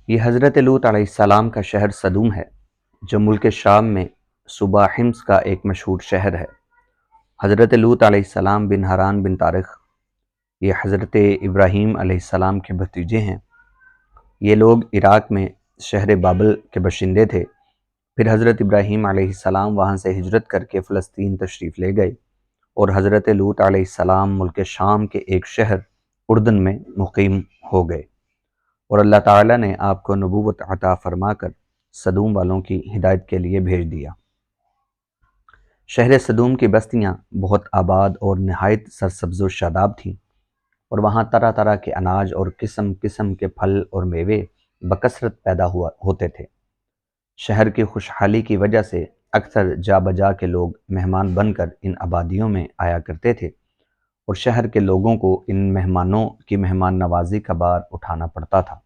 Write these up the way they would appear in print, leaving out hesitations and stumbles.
یہ حضرت لوط علیہ السلام کا شہر صدوم ہے جو ملک شام میں صوبہ حمص کا ایک مشہور شہر ہے۔ حضرت لوط علیہ السلام بن حران بن طارق یہ حضرت ابراہیم علیہ السلام کے بھتیجے ہیں۔ یہ لوگ عراق میں شہر بابل کے باشندے تھے۔ پھر حضرت ابراہیم علیہ السلام وہاں سے ہجرت کر کے فلسطین تشریف لے گئے اور حضرت لوط علیہ السلام ملک شام کے ایک شہر اردن میں مقیم ہو گئے، اور اللہ تعالیٰ نے آپ کو نبوت عطا فرما کر صدوم والوں کی ہدایت کے لیے بھیج دیا۔ شہر صدوم کی بستیاں بہت آباد اور نہایت سرسبز و شاداب تھیں، اور وہاں طرح طرح کے اناج اور قسم قسم کے پھل اور میوے بکثرت پیدا ہوتے تھے۔ شہر کی خوشحالی کی وجہ سے اکثر جا بجا کے لوگ مہمان بن کر ان آبادیوں میں آیا کرتے تھے، اور شہر کے لوگوں کو ان مہمانوں کی مہمان نوازی کا بار اٹھانا پڑتا تھا۔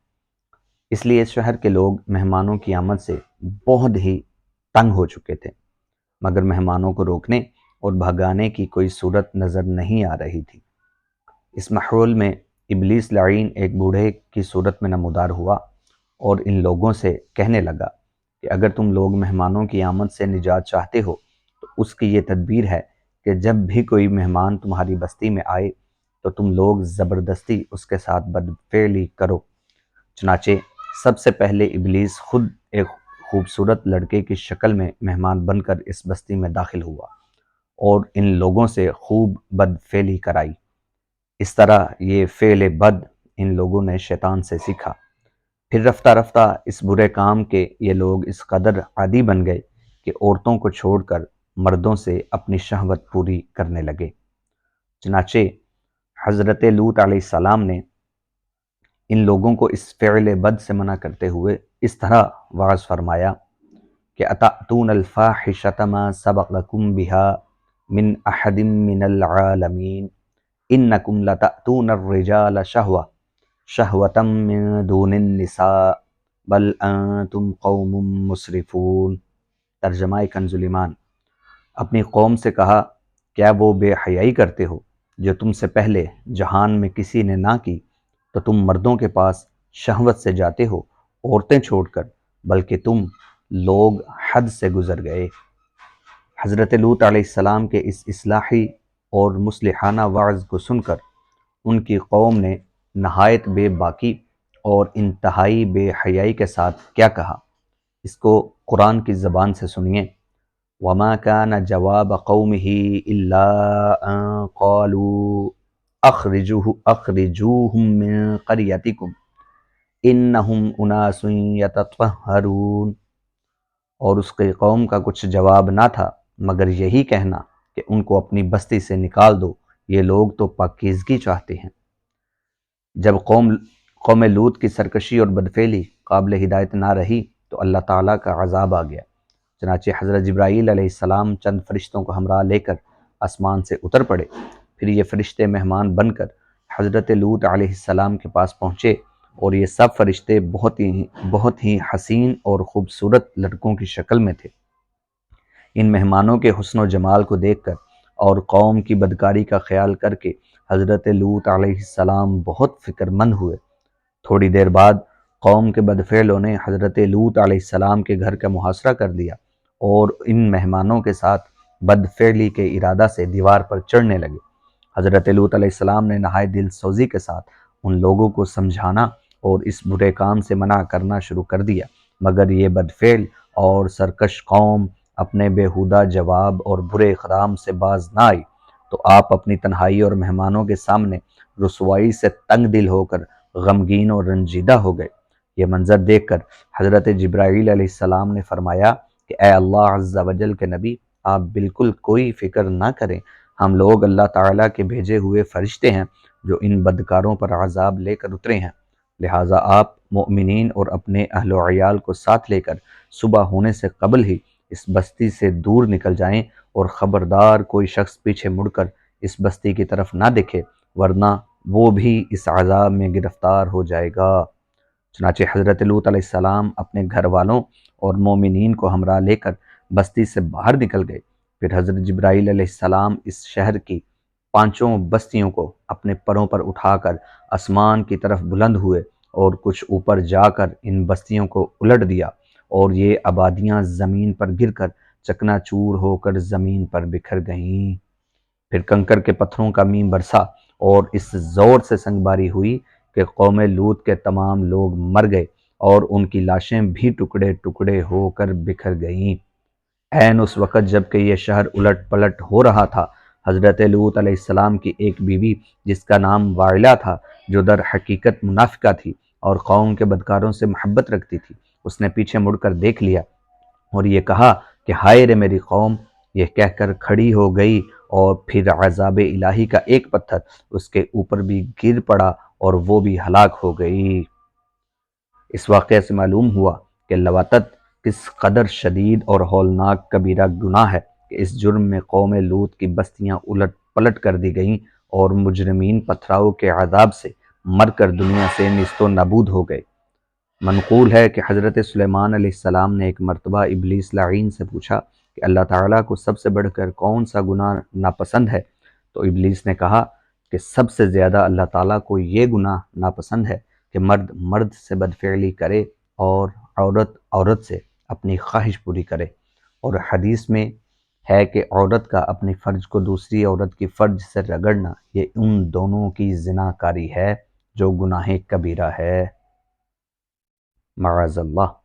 اس لیے اس شہر کے لوگ مہمانوں کی آمد سے بہت ہی تنگ ہو چکے تھے، مگر مہمانوں کو روکنے اور بھگانے کی کوئی صورت نظر نہیں آ رہی تھی۔ اس محول میں ابلیس لعین ایک بوڑھے کی صورت میں نمودار ہوا اور ان لوگوں سے کہنے لگا کہ اگر تم لوگ مہمانوں کی آمد سے نجات چاہتے ہو تو اس کی یہ تدبیر ہے کہ جب بھی کوئی مہمان تمہاری بستی میں آئے تو تم لوگ زبردستی اس کے ساتھ بدفعلی کرو۔ چنانچہ سب سے پہلے ابلیس خود ایک خوبصورت لڑکے کی شکل میں مہمان بن کر اس بستی میں داخل ہوا اور ان لوگوں سے خوب بدفعلی کرائی۔ اس طرح یہ فعل بد ان لوگوں نے شیطان سے سیکھا۔ پھر رفتہ رفتہ اس برے کام کے یہ لوگ اس قدر عادی بن گئے کہ عورتوں کو چھوڑ کر مردوں سے اپنی شہوت پوری کرنے لگے۔ چنانچہ حضرت لوط علیہ السلام نے ان لوگوں کو اس فعل بد سے منع کرتے ہوئے اس طرح وعظ فرمایا کہ اتأتون الفاحشۃ ما سبقکم بها من احد من العالمین انکم لتأتون الرجال شہوۃ من دون النساء بل انتم قوم مسرفون۔ ترجمہ کنز الایمان۔ اپنی قوم سے کہا، کیا وہ بے حیائی کرتے ہو جو تم سے پہلے جہان میں کسی نے نہ کی، تو تم مردوں کے پاس شہوت سے جاتے ہو عورتیں چھوڑ کر، بلکہ تم لوگ حد سے گزر گئے۔ حضرت لوط علیہ السلام کے اس اصلاحی اور مصلحانہ وعظ کو سن کر ان کی قوم نے نہایت بے باکی اور انتہائی بے حیائی کے ساتھ کیا کہا، اس کو قرآن کی زبان سے سنیے۔ وَمَا كَانَ جَوَابَ قَوْمِهِ إِلَّا أَن قَالُوا أَخْرِجُوهُم مِّن قَرْيَتِكُمْ إِنَّهُمْ أُنَاسٌ يَتَطَهَّرُونَ۔ اور اس کی قوم کا کچھ جواب نہ تھا مگر یہی کہنا کہ ان کو اپنی بستی سے نکال دو، یہ لوگ تو پاکیزگی چاہتے ہیں۔ جب قوم لوط کی سرکشی اور بدفعلی قابل ہدایت نہ رہی تو اللہ تعالیٰ کا عذاب آ گیا۔ چنانچہ حضرت جبرائیل علیہ السلام چند فرشتوں کو ہمراہ لے کر آسمان سے اتر پڑے۔ پھر یہ فرشتے مہمان بن کر حضرت لوط علیہ السلام کے پاس پہنچے، اور یہ سب فرشتے بہت ہی حسین اور خوبصورت لڑکوں کی شکل میں تھے۔ ان مہمانوں کے حسن و جمال کو دیکھ کر اور قوم کی بدکاری کا خیال کر کے حضرت لوط علیہ السلام بہت فکر مند ہوئے۔ تھوڑی دیر بعد قوم کے بدفعلوں نے حضرت لوط علیہ السلام کے گھر کا محاصرہ کر دیا اور ان مہمانوں کے ساتھ بدفعلی کے ارادہ سے دیوار پر چڑھنے لگے۔ حضرت لوط علیہ السلام نے نہایت دل سوزی کے ساتھ ان لوگوں کو سمجھانا اور اس برے کام سے منع کرنا شروع کر دیا، مگر یہ بدفعل اور سرکش قوم اپنے بیہودہ جواب اور برے اقدام سے باز نہ آئی، تو آپ اپنی تنہائی اور مہمانوں کے سامنے رسوائی سے تنگ دل ہو کر غمگین اور رنجیدہ ہو گئے۔ یہ منظر دیکھ کر حضرت جبرائیل علیہ السلام نے فرمایا کہ اے اللہ عز و جل کے نبی، آپ بالکل کوئی فکر نہ کریں، ہم لوگ اللہ تعالیٰ کے بھیجے ہوئے فرشتے ہیں جو ان بدکاروں پر عذاب لے کر اترے ہیں، لہٰذا آپ مومنین اور اپنے اہل و عیال کو ساتھ لے کر صبح ہونے سے قبل ہی اس بستی سے دور نکل جائیں، اور خبردار کوئی شخص پیچھے مڑ کر اس بستی کی طرف نہ دیکھے، ورنہ وہ بھی اس عذاب میں گرفتار ہو جائے گا۔ چنانچہ حضرت لوط علیہ السلام اپنے گھر والوں اور مومنین کو ہمراہ لے کر بستی سے باہر نکل گئے۔ پھر حضرت جبرائیل علیہ السلام اس شہر کی پانچوں بستیوں کو اپنے پروں پر اٹھا کر آسمان کی طرف بلند ہوئے اور کچھ اوپر جا کر ان بستیوں کو الٹ دیا، اور یہ آبادیاں زمین پر گر کر چکنا چور ہو کر زمین پر بکھر گئیں۔ پھر کنکر کے پتھروں کا میم برسا، اور اس زور سے سنگباری ہوئی کہ قوم لوط کے تمام لوگ مر گئے، اور ان کی لاشیں بھی ٹکڑے ٹکڑے ہو کر بکھر گئیں۔ عین اس وقت جب کہ یہ شہر الٹ پلٹ ہو رہا تھا، حضرت لوط علیہ السلام کی ایک بیوی جس کا نام وائلہ تھا، جو در حقیقت منافقہ تھی اور قوم کے بدکاروں سے محبت رکھتی تھی، اس نے پیچھے مڑ کر دیکھ لیا اور یہ کہا کہ ہائے رے میری قوم! یہ کہہ کر کھڑی ہو گئی، اور پھر عذاب الہی کا ایک پتھر اس کے اوپر بھی گر پڑا اور وہ بھی ہلاک ہو گئی۔ اس واقعے سے معلوم ہوا کہ لواطت کس قدر شدید اور ہولناک کبیرہ گناہ ہے کہ اس جرم میں قوم لوط کی بستیاں الٹ پلٹ کر دی گئیں اور مجرمین پتھراؤ کے عذاب سے مر کر دنیا سے نیست و نابود ہو گئے۔ منقول ہے کہ حضرت سلیمان علیہ السلام نے ایک مرتبہ ابلیس لعین سے پوچھا کہ اللہ تعالیٰ کو سب سے بڑھ کر کون سا گناہ ناپسند ہے؟ تو ابلیس نے کہا کہ سب سے زیادہ اللہ تعالیٰ کو یہ گناہ ناپسند ہے کہ مرد مرد سے بدفعلی کرے اور عورت عورت سے اپنی خواہش پوری کرے، اور حدیث میں ہے کہ عورت کا اپنی فرج کو دوسری عورت کی فرج سے رگڑنا یہ ان دونوں کی زنا کاری ہے جو گناہ کبیرہ ہے، معاذ اللہ۔